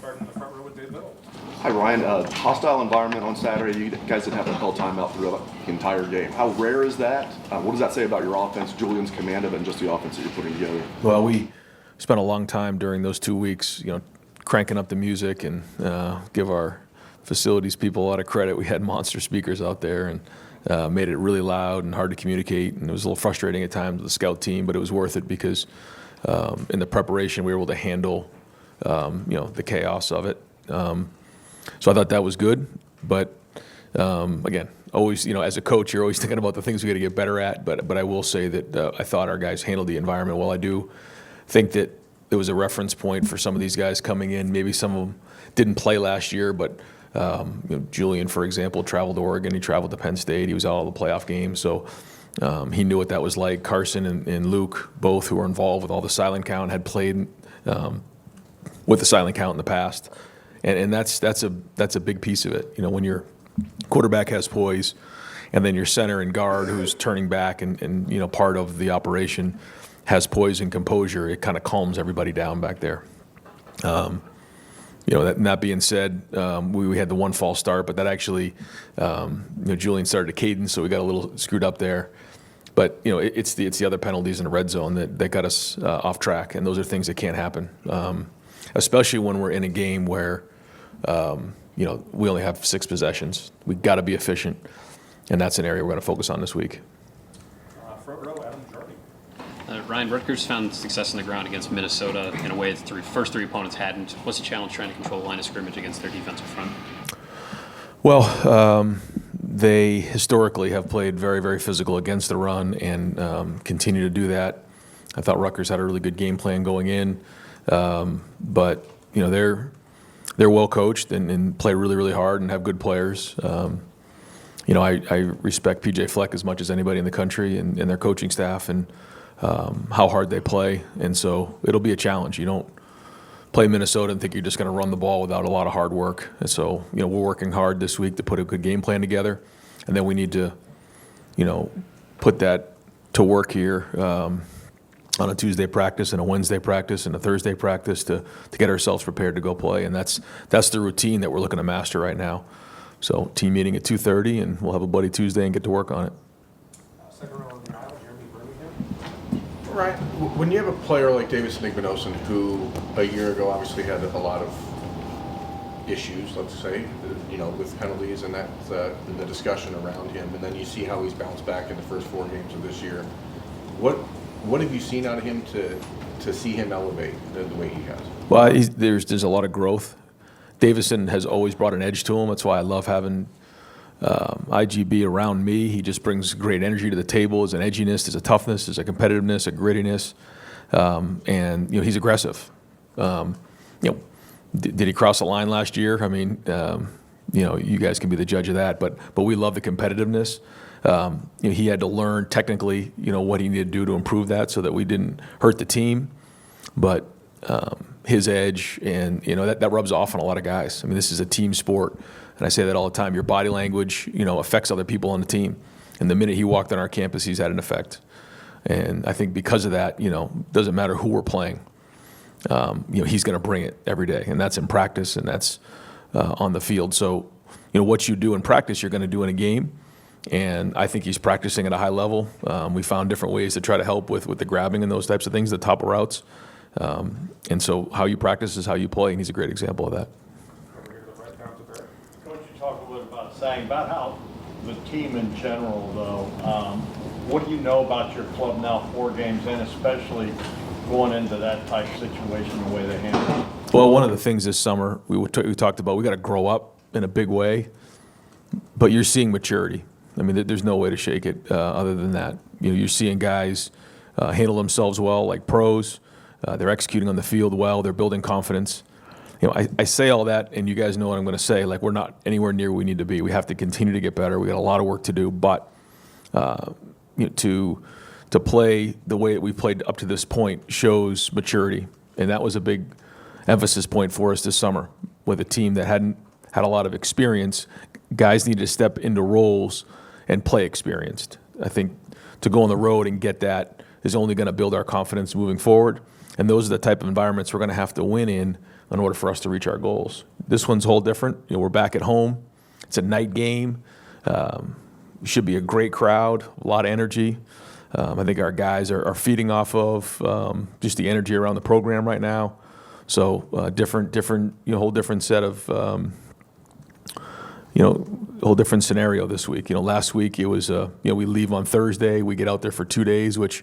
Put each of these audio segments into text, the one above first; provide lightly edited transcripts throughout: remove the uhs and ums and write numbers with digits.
starting in the front row with Dave Biddle. Hi, Ryan. Hostile environment on Saturday. You guys didn't have to call timeout throughout the entire game. How rare is that? What does that say about your offense, Julian's command of it, and just the offense that you're putting together? Well, we spent a long time during those 2 weeks, cranking up the music and give our facilities people a lot of credit. We had monster speakers out there and made it really loud and hard to communicate. And it was a little frustrating at times with the scout team, but it was worth it because in the preparation we were able to handle, the chaos of it. So I thought that was good. But again, always, as a coach, you're always thinking about the things we got to get better at. But I will say that I thought our guys handled the environment well. I do think that there was a reference point for some of these guys coming in. Maybe some of them didn't play last year, but Julian, for example, traveled to Oregon. He traveled to Penn State. He was at all the playoff games, so he knew what that was like. Carson and Luke, both who were involved with all the silent count, had played with the silent count in the past, and that's a big piece of it. When your quarterback has poise, and then your center and guard who's turning back and part of the operation has poise and composure, it kind of calms everybody down back there. That being said, we had the one false start, but that actually, Julian started a cadence, so we got a little screwed up there. But it's the other penalties in the red zone that got us off track, and those are things that can't happen, especially when we're in a game where we only have 6 possessions. We got to be efficient, and that's an area we're going to focus on this week. Front row, Adam Jordy. Ryan, Rutgers found success on the ground against Minnesota in a way that the first 3 opponents hadn't. What's the challenge trying to control the line of scrimmage against their defensive front? Well, they historically have played very, very physical against the run and continue to do that. I thought Rutgers had a really good game plan going in, but they're well coached and play really, really hard and have good players. I respect PJ Fleck as much as anybody in the country and their coaching staff and how hard they play, and so it'll be a challenge. You don't play Minnesota and think you're just going to run the ball without a lot of hard work. And so we're working hard this week to put a good game plan together, and then we need to put that to work here on a Tuesday practice and a Wednesday practice and a Thursday practice to get ourselves prepared to go play. And that's the routine that we're looking to master right now. So team meeting at 2:30, and we'll have a buddy Tuesday and get to work on it. Second row on the aisle, Jeremy Birmingham. Right. When you have a player like Davis Nigbinosin, who a year ago obviously had a lot of issues, let's say, with penalties and the discussion around him, and then you see how he's bounced back in the first 4 games of this year, what have you seen out of him to see him elevate the way he has? Well, there's a lot of growth. Davison has always brought an edge to him. That's why I love having IGB around me. He just brings great energy to the table. There's an edginess, there's a toughness, there's a competitiveness, a grittiness, and he's aggressive. Did he cross the line last year? I mean, you guys can be the judge of that. But we love the competitiveness. He had to learn technically, what he needed to do to improve that, so that we didn't hurt the team. But his edge, and that rubs off on a lot of guys. I mean, this is a team sport, and I say that all the time. Your body language, affects other people on the team. And the minute he walked on our campus, he's had an effect. And I think because of that, doesn't matter who we're playing. He's going to bring it every day, and that's in practice, and that's on the field. So, what you do in practice, you're going to do in a game. And I think he's practicing at a high level. We found different ways to try to help with the grabbing and those types of things, the top of routes. And so how you practice is how you play, and he's a great example of that. Coach, you talk a little about how the team in general, though, what do you know about your club now 4 games in, especially going into that type situation, the way they handle it? Well, one of the things this summer we talked about, we got to grow up in a big way, but you're seeing maturity. I mean, there's no way to shake it other than that. You're seeing guys handle themselves well, like pros. They're executing on the field well. They're building confidence. I say all that, and you guys know what I'm going to say. Like, we're not anywhere near where we need to be. We have to continue to get better. We got a lot of work to do, but to play the way that we played up to this point shows maturity, and that was a big emphasis point for us this summer with a team that hadn't had a lot of experience. Guys needed to step into roles and play experienced. I think to go on the road and get that is only going to build our confidence moving forward. And those are the type of environments we're going to have to win in order for us to reach our goals. This one's a whole different. We're back at home. It's a night game. Should be a great crowd, a lot of energy. I think our guys are feeding off of just the energy around the program right now. So different, whole different set of, whole different scenario this week. Last week it was, we leave on Thursday, we get out there for 2 days, which,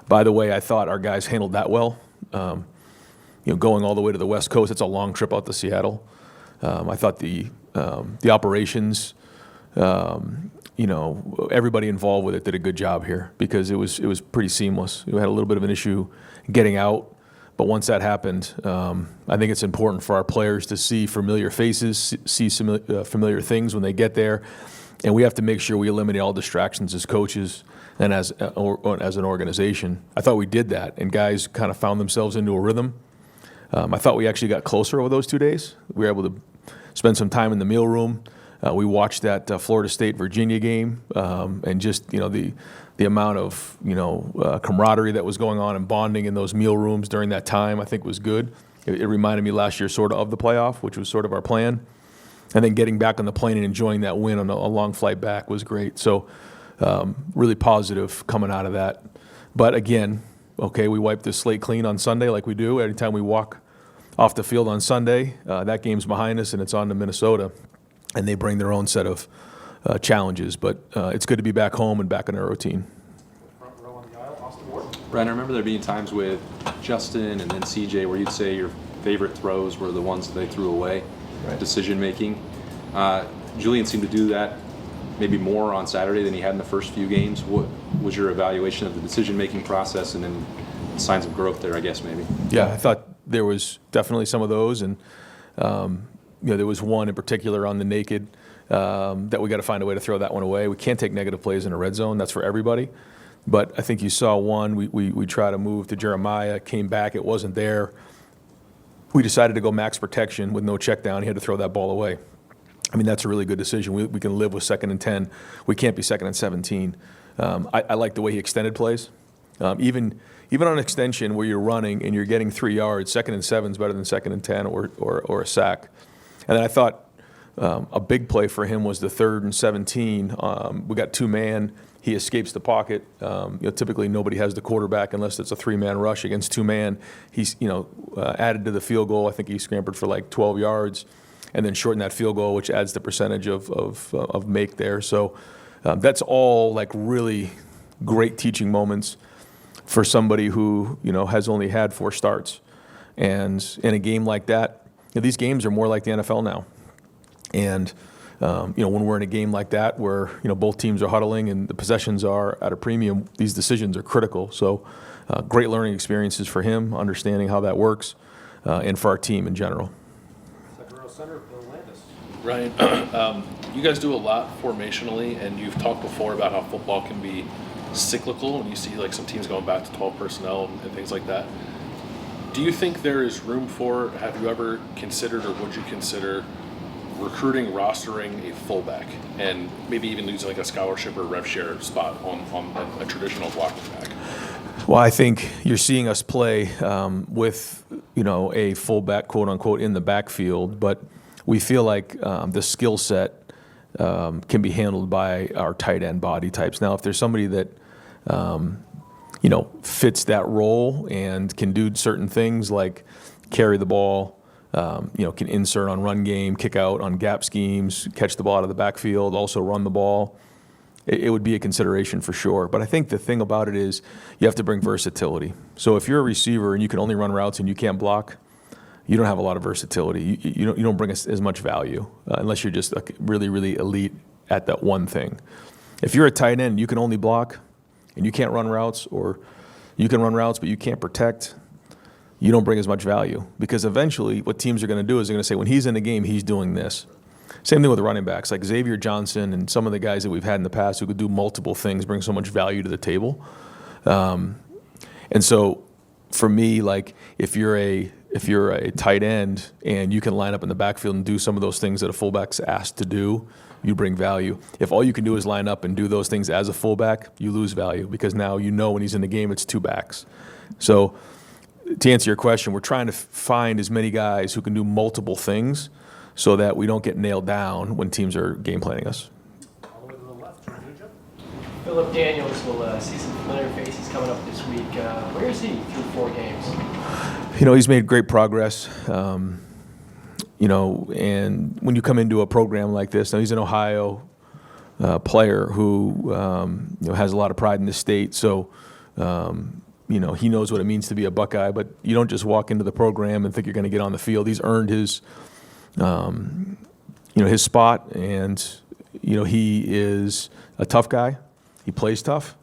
by the way, I thought our guys handled that well. Going all the way to the West Coast, it's a long trip out to Seattle. I thought the operations, everybody involved with it did a good job here because it was pretty seamless. We had a little bit of an issue getting out, but once that happened, I think it's important for our players to see familiar faces, see some familiar things when they get there, and we have to make sure we eliminate all distractions as coaches and as an organization. I thought we did that, and guys kind of found themselves into a rhythm. I thought we actually got closer over those 2 days. We were able to spend some time in the meal room. We watched that Florida State-Virginia game, and just the amount of camaraderie that was going on and bonding in those meal rooms during that time, I think was good. It reminded me last year sort of the playoff, which was sort of our plan. And then getting back on the plane and enjoying that win on a long flight back was great. So really positive coming out of that. But again, okay, we wiped the slate clean on Sunday like we do. Every time we walk off the field on Sunday, that game's behind us and it's on to Minnesota. And they bring their own set of challenges. But it's good to be back home and back in our routine. Front row on the aisle, Austin Ward. Brian, I remember there being times with Justin and then CJ where you'd say your favorite throws were the ones that they threw away, decision making. Julian seemed to do that maybe more on Saturday than he had in the first few games. What was your evaluation of the decision making process and then signs of growth there, I guess, maybe? Yeah, I thought there was definitely some of those. And, there was one in particular on the naked that we got to find a way to throw that one away. We can't take negative plays in a red zone. That's for everybody. But I think you saw one. We tried to move to Jeremiah, came back. It wasn't there. We decided to go max protection with no check down. He had to throw that ball away. I mean, that's a really good decision. We can live with 2nd and 10. We can't be 2nd and 17. I like the way he extended plays. Even on extension where you're running and you're getting 3 yards, 2nd and 7 is better than 2nd and 10 or a sack. And then I thought a big play for him was the 3rd and 17. We got 2-man. He escapes the pocket. Typically nobody has the quarterback unless it's a 3-man rush against 2-man. He's added to the field goal. I think he scrambled for like 12 yards, and then shortened that field goal, which adds the percentage of make there. So that's all like really great teaching moments for somebody who has only had 4 starts, and in a game like that. These games are more like the NFL now. And, when we're in a game like that where, both teams are huddling and the possessions are at a premium, these decisions are critical. So great learning experiences for him, understanding how that works, and for our team in general. Second row center, Bill Landis. Ryan, you guys do a lot formationally, and you've talked before about how football can be cyclical, and you see like some teams going back to 12 personnel and things like that. Do you think there is room for, have you ever considered or would you consider recruiting, rostering a fullback and maybe even using like a scholarship or rev share spot on a traditional blocking back? Well, I think you're seeing us play with, a fullback, quote unquote, in the backfield, but we feel like the skill set can be handled by our tight end body types. Now, if there's somebody that fits that role and can do certain things like carry the ball, can insert on run game, kick out on gap schemes, catch the ball out of the backfield, also run the ball, it would be a consideration for sure. But I think the thing about it is you have to bring versatility. So if you're a receiver and you can only run routes and you can't block, you don't have a lot of versatility. You don't bring as much value unless you're just really, really elite at that one thing. If you're a tight end, you can only block and you can't run routes, or you can run routes but you can't protect, you don't bring as much value, because eventually what teams are going to do is they're going to say, when he's in the game, he's doing this. Same thing with the running backs, like Xavier Johnson and some of the guys that we've had in the past who could do multiple things, bring so much value to the table. And so for me, like if you're a tight end and you can line up in the backfield and do some of those things that a fullback's asked to do, you bring value. If all you can do is line up and do those things as a fullback, you lose value, because now when he's in the game, it's 2 backs. So to answer your question, we're trying to find as many guys who can do multiple things so that we don't get nailed down when teams are game planning us. All the way to the left, Georgia. Philip Daniels will see some familiar faces coming up this week. Where is he through 4 games? He's made great progress. And when you come into a program like this, now he's an Ohio player who has a lot of pride in the state. So, he knows what it means to be a Buckeye. But you don't just walk into the program and think you're going to get on the field. He's earned his spot, and he is a tough guy. He plays tough.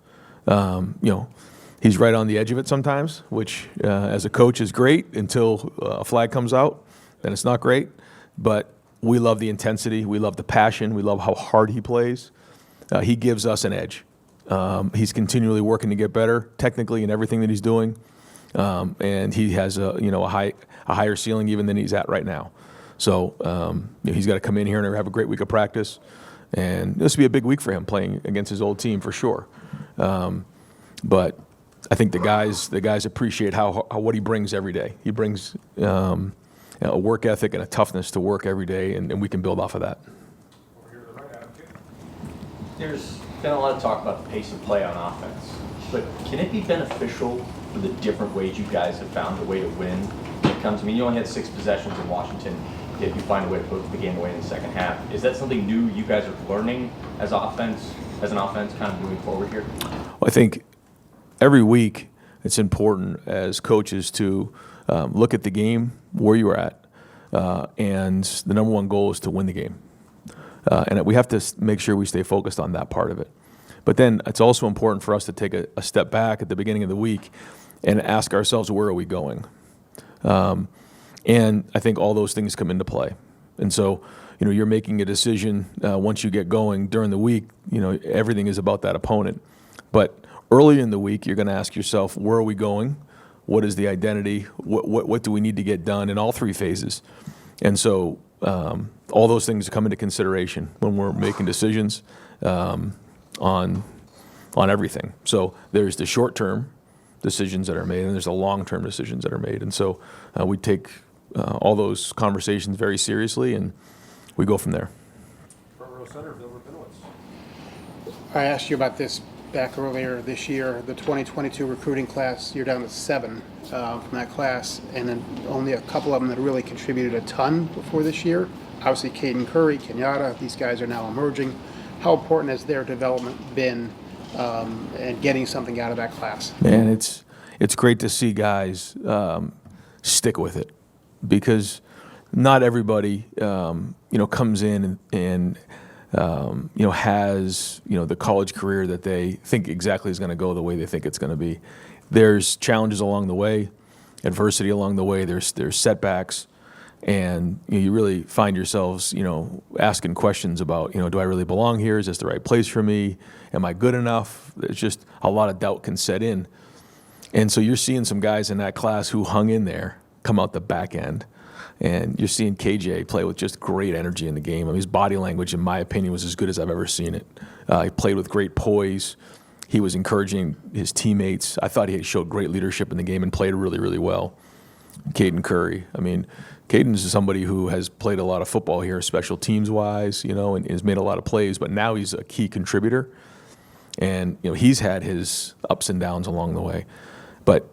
He's right on the edge of it sometimes, which as a coach is great until a flag comes out. Then it's not great. But we love the intensity. We love the passion. We love how hard he plays. He gives us an edge. He's continually working to get better technically in everything that he's doing. And he has a higher ceiling even than he's at right now. So he's got to come in here and have a great week of practice. And this will be a big week for him playing against his old team for sure. But I think the guys appreciate what he brings every day. He brings a work ethic and a toughness to work every day, and we can build off of that. Over here to the right, Adam Kidd. There's been a lot of talk about the pace of play on offense, but can it be beneficial for the different ways you guys have found a way to win when it comes? I mean, you only had 6 possessions in Washington, yet you find a way to put the game away in the second half. Is that something new you guys are learning as an offense, kind of moving forward here? Well, I think every week it's important as coaches to look at the game where you're at, and the number one goal is to win the game. And we have to make sure we stay focused on that part of it. But then it's also important for us to take a step back at the beginning of the week and ask ourselves, where are we going? And I think all those things come into play. And so, you're making a decision once you get going during the week. Everything is about that opponent. But early in the week, you're going to ask yourself, where are we going? What is the identity? What do we need to get done in all 3 phases? And so all those things come into consideration when we're making decisions on everything. So there's the short-term decisions that are made, and there's the long-term decisions that are made. And so we take all those conversations very seriously, and we go from there. Front row center, Bill Rabinowitz. I asked you about this back earlier this year, the 2022 recruiting class. You're down to 7 from that class, and then only a couple of them that really contributed a ton before this year. Obviously, Caden Curry, Kenyatta, these guys are now emerging. How important has their development been and getting something out of that class? Man, it's great to see guys stick with it, because not everybody comes in and has the college career that they think exactly is going to go the way they think it's going to be. There's challenges along the way, adversity along the way. There's setbacks, and you really find yourselves asking questions about do I really belong here? Is this the right place for me? Am I good enough? There's just a lot of doubt can set in, and so you're seeing some guys in that class who hung in there come out the back end. And you're seeing KJ play with just great energy in the game. I mean, his body language, in my opinion, was as good as I've ever seen it. He played with great poise. He was encouraging his teammates. I thought he showed great leadership in the game and played really, really well. Caden Curry. I mean, Caden's somebody who has played a lot of football here, special teams-wise, and has made a lot of plays. But now he's a key contributor. And, he's had his ups and downs along the way. But,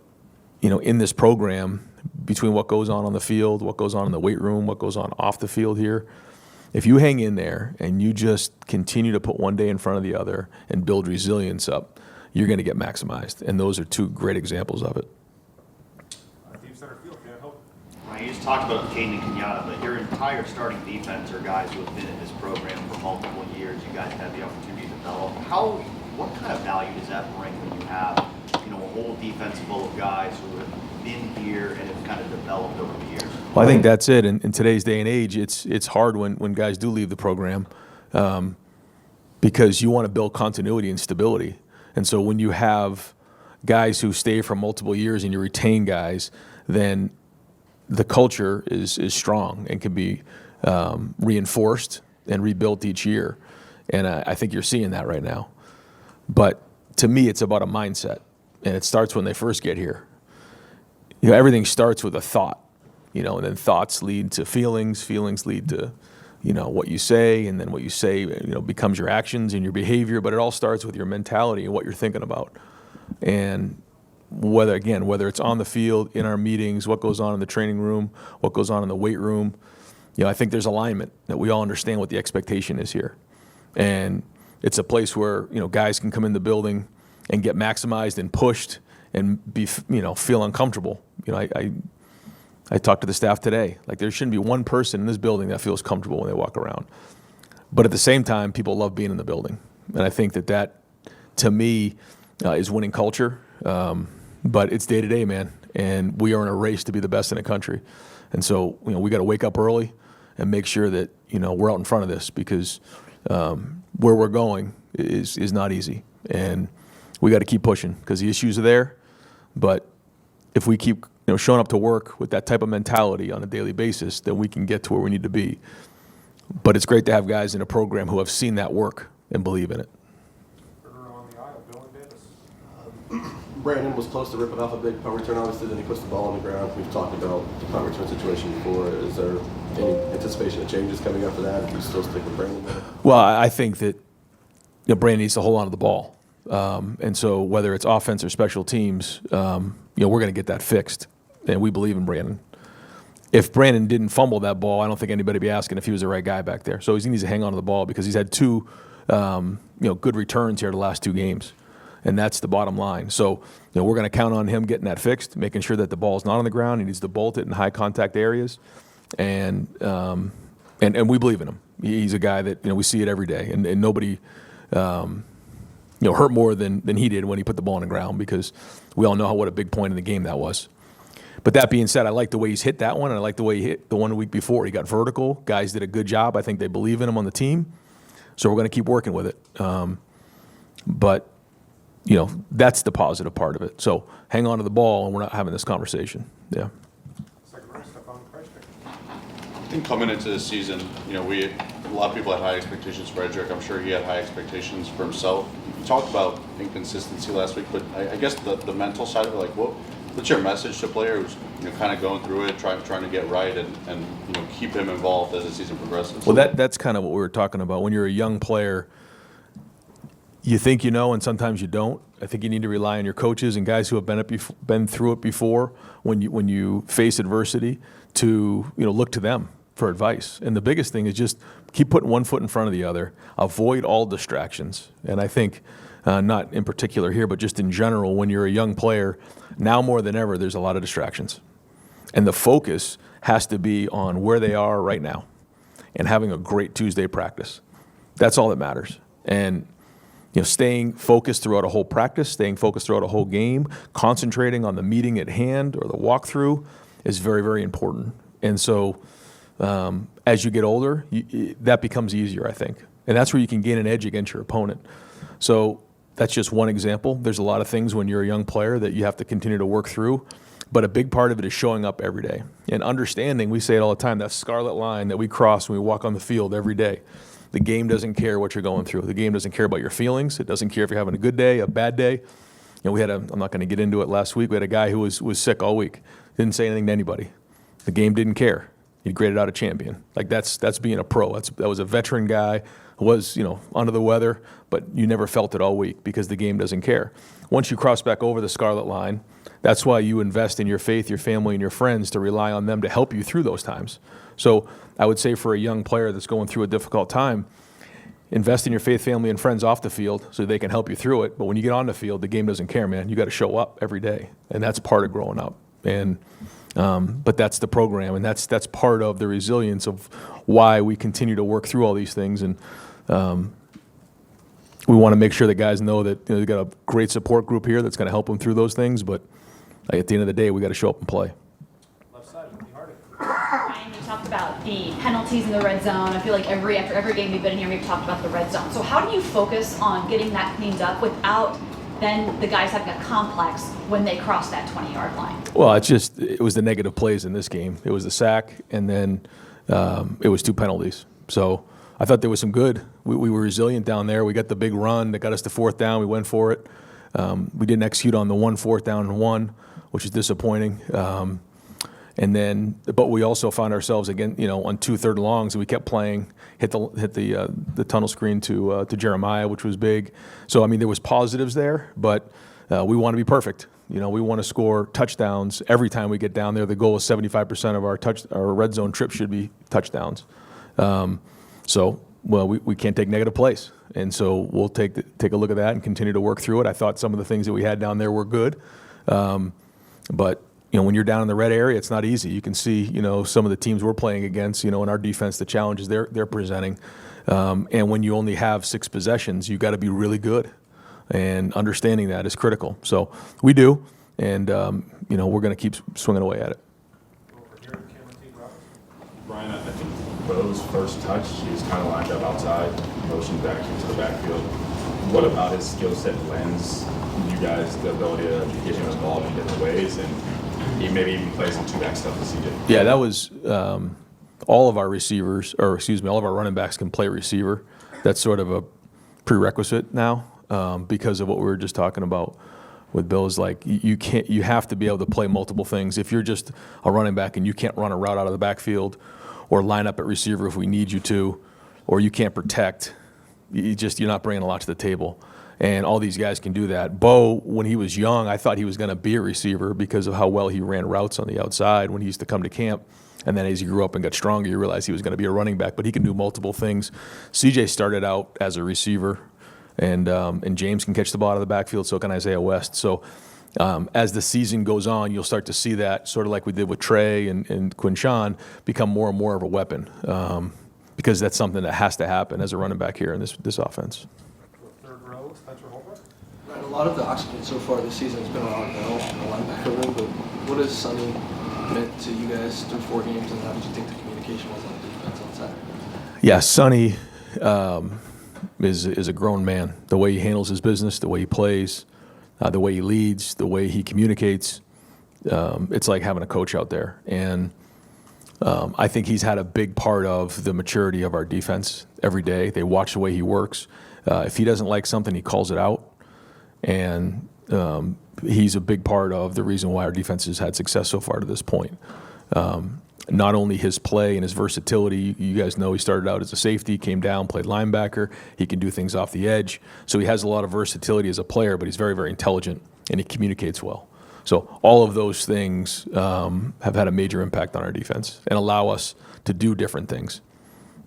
in this program, between what goes on the field, what goes on in the weight room, what goes on off the field here, if you hang in there and you just continue to put one day in front of the other and build resilience up, you're going to get maximized. And those are 2 great examples of it. Deep center field, can't help. Right, you just talked about Caden and Kenyatta, but your entire starting defense are guys who have been in this program for multiple years. You guys have the opportunity to develop. What kind of value does that bring when you have, a whole defense full of guys who have been here and have kind of developed over the years? Well, I think that's it. In today's day and age, it's hard when guys do leave the program because you want to build continuity and stability. And so when you have guys who stay for multiple years and you retain guys, then the culture is strong and can be reinforced and rebuilt each year. And I think you're seeing that right now. But to me, it's about a mindset, and it starts when they first get here. everything starts with a thought, and then thoughts lead to feelings, feelings lead to, what you say, and then what you say, becomes your actions and your behavior, but it all starts with your mentality and what you're thinking about. And whether it's on the field, in our meetings, what goes on in the training room, what goes on in the weight room, I think there's alignment that we all understand what the expectation is here. And it's a place where, guys can come in the building and get maximized and pushed and be, feel uncomfortable. I talked to the staff today. Like, there shouldn't be one person in this building that feels comfortable when they walk around. But at the same time, people love being in the building. And I think that to me, is winning culture. But it's day to day, man. And we are in a race to be the best in the country. And so, we got to wake up early and make sure that, we're out in front of this, because where we're going is not easy. And we got to keep pushing because the issues are there. But if we keep showing up to work with that type of mentality on a daily basis, then we can get to where we need to be. But it's great to have guys in a program who have seen that work and believe in it. On the aisle, Bill and Davis. Brandon was close to ripping off a big punt return, obviously, then he puts the ball on the ground. We've talked about the punt return situation before. Is there any anticipation of changes coming after that? Do you still stick with Brandon there? Well, I think that Brandon needs to hold on to the ball. And so whether it's offense or special teams, we're going to get that fixed. And we believe in Brandon. If Brandon didn't fumble that ball, I don't think anybody would be asking if he was the right guy back there. So he needs to hang on to the ball because he's had two good returns here the last two games. And that's the bottom line. So we're going to count on him getting that fixed, making sure that the ball's not on the ground. He needs to bolt it in high contact areas. And we believe in him. He's a guy that we see it every day. And nobody hurt more than he did when he put the ball on the ground, because we all know what a big point in the game that was. But that being said, I like the way he's hit that one, and I like the way he hit the one the week before. He got vertical. Guys did a good job. I think they believe in him on the team. So we're going to keep working with it. But that's the positive part of it. So hang on to the ball, and we're not having this conversation. Yeah. I think coming into this season, a lot of people had high expectations for Edric. I'm sure he had high expectations for himself. You talked about inconsistency last week, but I guess the mental side of it, like what's your message to a player who's kind of going through it, trying to get right, and keep him involved as the season progresses? Well, that's kind of what we were talking about. When you're a young player, you think and sometimes you don't. I think you need to rely on your coaches and guys who have been through it before. When you face adversity, to look to them for advice. And the biggest thing is just keep putting one foot in front of the other. Avoid all distractions. And I think, not in particular here, but just in general, when you're a young player, now more than ever, there's a lot of distractions. And the focus has to be on where they are right now and having a great Tuesday practice. That's all that matters. And staying focused throughout a whole practice, staying focused throughout a whole game, concentrating on the meeting at hand or the walkthrough is very, very important. And so as you get older, that becomes easier, I think. And that's where you can gain an edge against your opponent. So that's just one example. There's a lot of things when you're a young player that you have to continue to work through. But a big part of it is showing up every day and understanding, we say it all the time, that scarlet line that we cross when we walk on the field every day. The game doesn't care what you're going through. The game doesn't care about your feelings. It doesn't care if you're having a good day, a bad day. I'm not going to get into it last week. We had a guy who was sick all week. Didn't say anything to anybody. The game didn't care. He graded out a champion. Like that's being a pro. That was a veteran guy who was, under the weather, but you never felt it all week because the game doesn't care. Once you cross back over the scarlet line, that's why you invest in your faith, your family, and your friends to rely on them to help you through those times. So I would say for a young player that's going through a difficult time, invest in your faith, family, and friends off the field so they can help you through it. But when you get on the field, the game doesn't care, man. You got to show up every day, and that's part of growing up. And but that's the program, and that's part of the resilience of why we continue to work through all these things. And we want to make sure that guys know that they've got a great support group here that's going to help them through those things. But at the end of the day, we got to show up and play. Ryan, you talked about the penalties in the red zone. I feel like after every game we've been in here, we've talked about the red zone. So how do you focus on getting that cleaned up without then the guys having a complex when they cross that 20-yard line? Well, it was the negative plays in this game. It was the sack, and then it was 2 penalties. So I thought there was some good. We were resilient down there. We got the big run that got us to 4th down. We went for it. We didn't execute on the 1 4th down and 1. which is disappointing. But we also found ourselves again, on 2 third and longs, and we kept playing, hit the tunnel screen to Jeremiah, which was big. So I mean, there was positives there, but we want to be perfect. We want to score touchdowns every time we get down there. The goal is 75% of our red zone trip should be touchdowns. We can't take negative plays, and so we'll take a look at that and continue to work through it. I thought some of the things that we had down there were good, but when you're down in the red area, it's not easy. You can see, some of the teams we're playing against, in our defense, the challenges they're presenting. And when you only have 6 possessions, you got to be really good. And understanding that is critical. So we do, and, we're going to keep swinging away at it. Brian, I think Bo's first touch, he was kind of lined up outside, motioned back into the backfield. What about his skill set lends you guys the ability to get him involved in different ways? And he maybe even plays some 2-back stuff as he did. Yeah, that was all of our receivers, all of our running backs can play receiver. That's sort of a prerequisite now because of what we were just talking about with Bill. Is like you have to be able to play multiple things. If you're just a running back and you can't run a route out of the backfield or line up at receiver if we need you to, or you can't protect, you're not bringing a lot to the table. And all these guys can do that. Bo, when he was young, I thought he was going to be a receiver because of how well he ran routes on the outside when he used to come to camp. And then as he grew up and got stronger, you realize he was going to be a running back. But he can do multiple things. CJ started out as a receiver, and James can catch the ball out of the backfield, so can Isaiah West. So as the season goes on, you'll start to see that, sort of like we did with Trey and Quinshawn, become more and more of a weapon because that's something that has to happen as a running back here in this offense. A lot of the oxygen so far this season has been around Bell in the linebacker room, but what has Sonny meant to you guys through 4 games, and how did you think the communication was on defense on Saturday? Yeah, Sonny is a grown man. The way he handles his business, the way he plays, the way he leads, the way he communicates, it's like having a coach out there. And I think he's had a big part of the maturity of our defense every day. They watch the way he works. If he doesn't like something, he calls it out. And he's a big part of the reason why our defense has had success so far to this point. Not only his play and his versatility, you guys know he started out as a safety, came down, played linebacker. He can do things off the edge. So he has a lot of versatility as a player, but he's very, very intelligent, and he communicates well. So all of those things have had a major impact on our defense and allow us to do different things.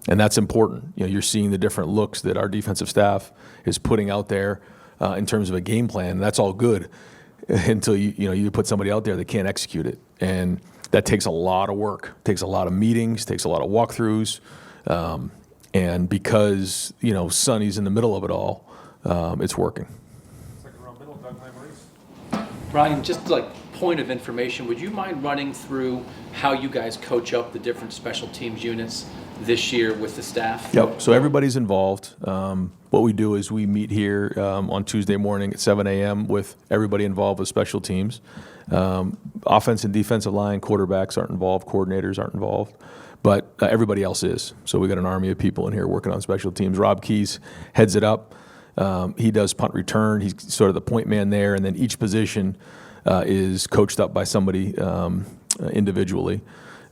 And that's important. You're seeing the different looks that our defensive staff is putting out there in terms of a game plan. That's all good until you put somebody out there that can't execute it. And that takes a lot of work, takes a lot of meetings, takes a lot of walkthroughs. And because, Sonny's in the middle of it all, it's working. Brian, just like point of information, would you mind running through how you guys coach up the different special teams units this year with the staff? Yep, so everybody's involved. What we do is we meet here on Tuesday morning at 7 a.m. with everybody involved with special teams. Offense and defensive line, quarterbacks aren't involved, coordinators aren't involved, but everybody else is. So we got an army of people in here working on special teams. Rob Keys heads it up. He does punt return. He's sort of the point man there, and then each position is coached up by somebody individually.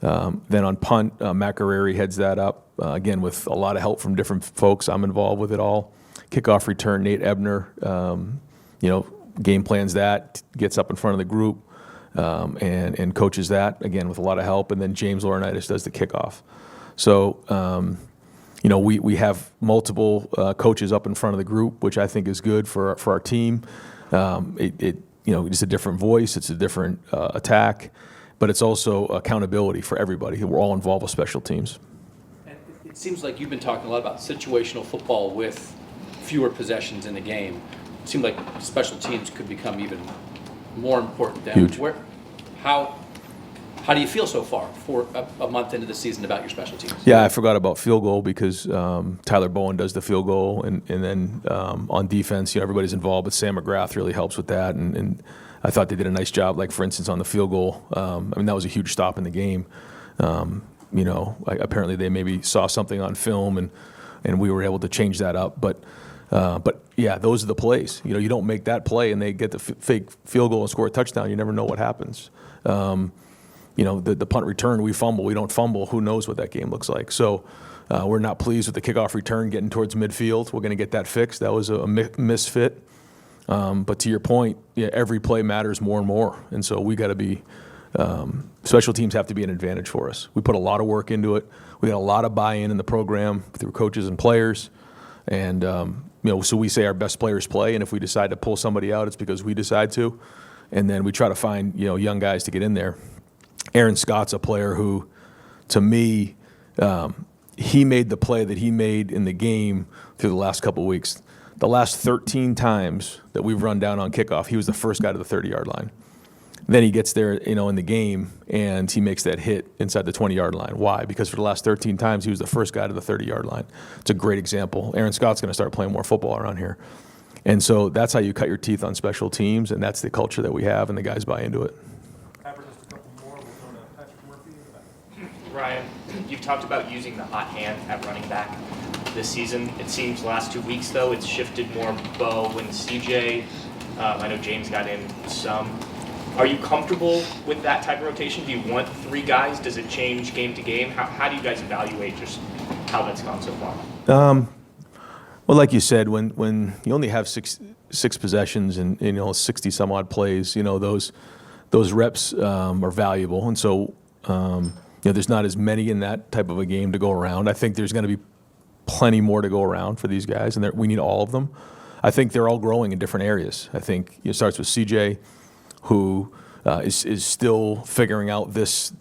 Then on punt, Matt Guerreri heads that up, again, with a lot of help from different folks. I'm involved with it all. Kickoff return, Nate Ebner, game plans that, gets up in front of the group and coaches that, again, with a lot of help. And then James Laurinaitis does the kickoff. So, we have multiple coaches up in front of the group, which I think is good for our team. It's a different voice. It's a different attack. But it's also accountability for everybody. We're all involved with special teams. And it seems like you've been talking a lot about situational football with fewer possessions in the game. It seems like special teams could become even more important. Huge. How do you feel so far for a month into the season about your special teams? Yeah, I forgot about field goal because Tyler Bowen does the field goal. And then on defense, everybody's involved, but Sam McGrath really helps with that. And I thought they did a nice job, like, for instance, on the field goal. That was a huge stop in the game. Apparently they maybe saw something on film, and we were able to change that up. But But yeah, those are the plays. You don't make that play and they get the fake field goal and score a touchdown. You never know what happens. The punt return, we fumble, we don't fumble. Who knows what that game looks like? So we're not pleased with the kickoff return getting towards midfield. We're going to get that fixed. That was a misfit. But to your point, every play matters more and more. And so we got to be, special teams have to be an advantage for us. We put a lot of work into it. We got a lot of buy-in in the program through coaches and players. And, so we say our best players play. And if we decide to pull somebody out, it's because we decide to. And then we try to find, young guys to get in there. Aaron Scott's a player who, to me, he made the play that he made in the game through the last couple of weeks. The last 13 times that we've run down on kickoff, he was the first guy to the 30-yard line. Then he gets there, in the game, and he makes that hit inside the 20-yard line. Why? Because for the last 13 times, he was the first guy to the 30-yard line. It's a great example. Aaron Scott's going to start playing more football around here. And so that's how you cut your teeth on special teams, and that's the culture that we have, and the guys buy into it. Ryan, you've talked about using the hot hand at running back this season. It seems last 2 weeks, though, it's shifted more Bo and CJ. I know James got in some. Are you comfortable with that type of rotation? Do you want 3 guys? Does it change game to game? How do you guys evaluate just how that's gone so far? Well, like you said, when you only have six possessions and 60 some odd plays, those reps are valuable, and so there's not as many in that type of a game to go around. I think there's going to be plenty more to go around for these guys, and we need all of them. I think they're all growing in different areas. I think it starts with CJ, who is still figuring out this,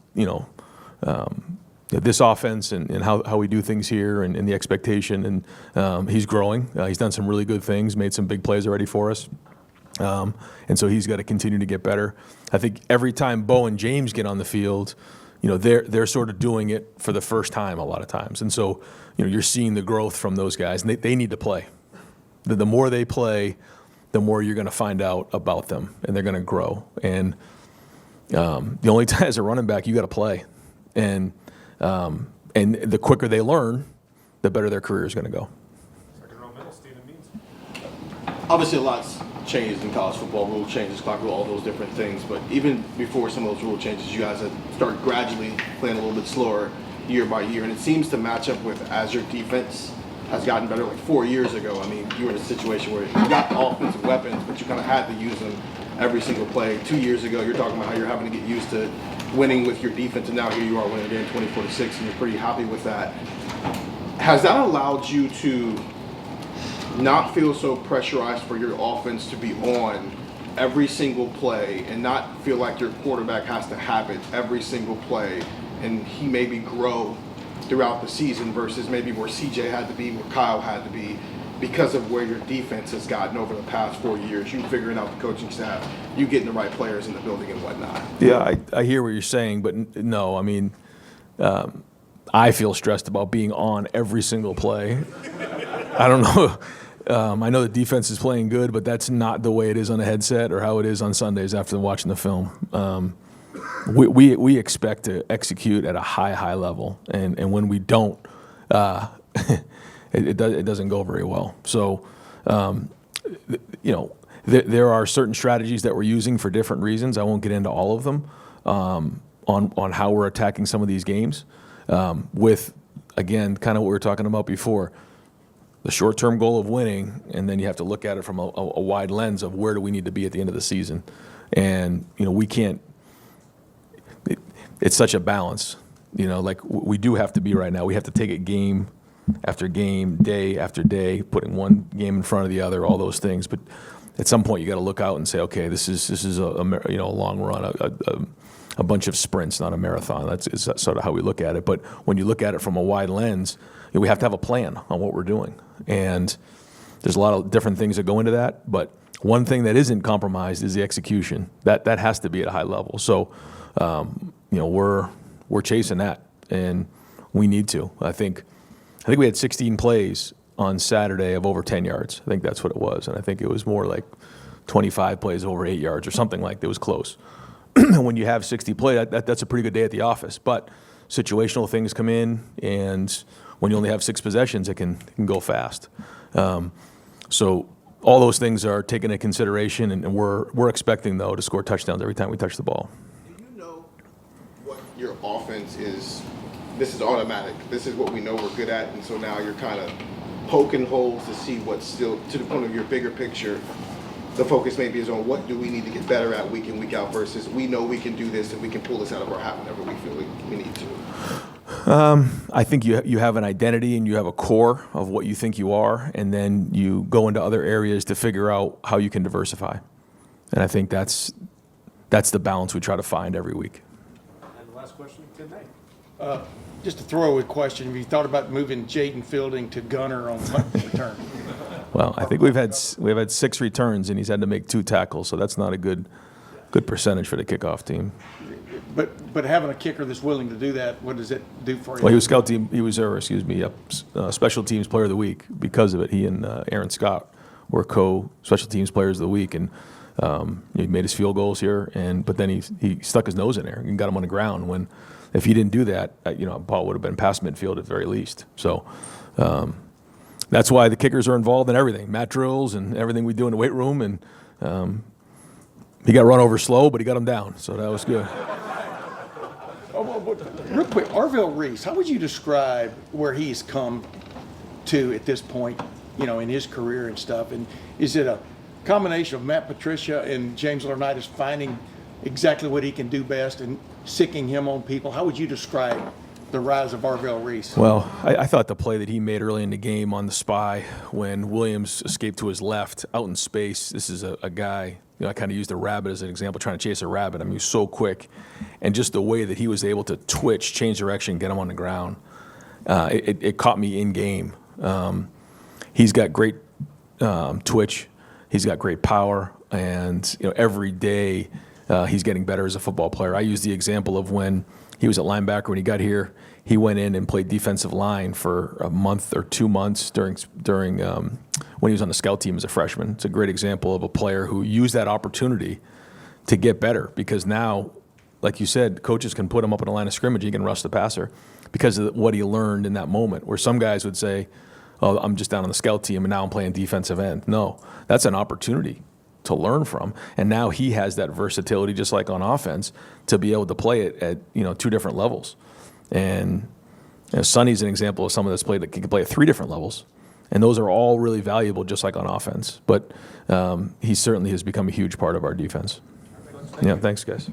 this offense and how we do things here and the expectation. And he's growing. He's done some really good things, made some big plays already for us. And so he's got to continue to get better. I think every time Bo and James get on the field, they're sort of doing it for the first time a lot of times. And so, you're seeing the growth from those guys, and they need to play. The more they play, the more you're going to find out about them, and they're going to grow. And the only time as a running back, you got to play. And the quicker they learn, the better their career is going to go. Obviously, a lot's changed in college football, rule changes, clock rule, all those different things. But even before some of those rule changes, you guys have started gradually playing a little bit slower year by year. And it seems to match up with as your defense has gotten better. Like 4 years ago, I mean, you were in a situation where you got offensive weapons, but you kind of had to use them every single play. 2 years ago, you're talking about how you're having to get used to winning with your defense, and now here you are winning again 24-6, and you're pretty happy with that. Has that allowed you to not feel so pressurized for your offense to be on every single play and not feel like your quarterback has to have it every single play and he maybe grow throughout the season versus maybe where CJ had to be, where Kyle had to be, because of where your defense has gotten over the past 4 years, you figuring out the coaching staff, you getting the right players in the building and whatnot? Yeah, I hear what you're saying, but no, I mean, I feel stressed about being on every single play. I don't know. I know the defense is playing good, but that's not the way it is on a headset or how it is on Sundays after watching the film. We expect to execute at a high level, and when we don't, it doesn't go very well. So, there are certain strategies that we're using for different reasons. I won't get into all of them on how we're attacking some of these games. With, again, kind of what we were talking about before, the short-term goal of winning, and then you have to look at it from a wide lens of where do we need to be at the end of the season. And, we can't it's such a balance, like we do have to be right now. We have to take it game after game, day after day, putting one game in front of the other, all those things. But at some point, you got to look out and say, okay, this is a long run, a bunch of sprints, not a marathon. That's sort of how we look at it. But when you look at it from a wide lens, we have to have a plan on what we're doing. And there's a lot of different things that go into that. But one thing that isn't compromised is the execution. That has to be at a high level. So, we're chasing that, and we need to. I think we had 16 plays on Saturday of over 10 yards. I think that's what it was, and I think it was more like 25 plays over 8 yards or something like that. It was close. When you have 60 plays, that's a pretty good day at the office. But situational things come in, and when you only have 6 possessions, it can go fast. So all those things are taken into consideration, and we're expecting, though, to score touchdowns every time we touch the ball. Do you know what your offense is? This is automatic. This is what we know we're good at, and so now you're kind of poking holes to see what's still, to the point of your bigger picture. The focus maybe is on what do we need to get better at week in, week out versus we know we can do this and we can pull this out of our hat whenever we feel we need to. I think you have an identity and you have a core of what you think you are, and then you go into other areas to figure out how you can diversify. And I think that's the balance we try to find every week. And the last question, Tim May. Just a throwaway question. Have you thought about moving Jaden Fielding to gunner on punt return? Well, I think we've had 6 returns, and he's had to make 2 tackles, so that's not a good percentage for the kickoff team. But having a kicker that's willing to do that, what does it do for you? Well, he was special teams player of the week because of it. He and Aaron Scott were co-special teams players of the week, and he made his field goals here, but then he stuck his nose in there and got him on the ground. When if he didn't do that, Paul would have been past midfield at the very least. So that's why the kickers are involved in everything, mat drills and everything we do in the weight room. And he got run over slow, but he got him down, so that was good. Real quick, Arvell Reese, how would you describe where he's come to at this point, in his career and stuff? And is it a combination of Matt Patricia and James Laurinaitis finding exactly what he can do best and sicking him on people? How would you describe the rise of Arvell Reese? Well, I thought the play that he made early in the game on the spy when Williams escaped to his left out in space, this is a guy, I kind of used a rabbit as an example, trying to chase a rabbit. I mean, he was so quick. And just the way that he was able to twitch, change direction, get him on the ground, it caught me in game. He's got great twitch. He's got great power. And, every day he's getting better as a football player. I use the example of when he was at linebacker when he got here. He went in and played defensive line for a month or 2 months during when he was on the scout team as a freshman. It's a great example of a player who used that opportunity to get better, because now, like you said, coaches can put him up in a line of scrimmage. He can rush the passer because of what he learned in that moment, where some guys would say, oh, I'm just down on the scout team and now I'm playing defensive end. No, that's an opportunity to learn from. And now he has that versatility, just like on offense, to be able to play it at 2 different levels. And Sonny's an example of someone that's played that can play at 3 different levels. And those are all really valuable, just like on offense. But he certainly has become a huge part of our defense. Yeah, thanks, guys.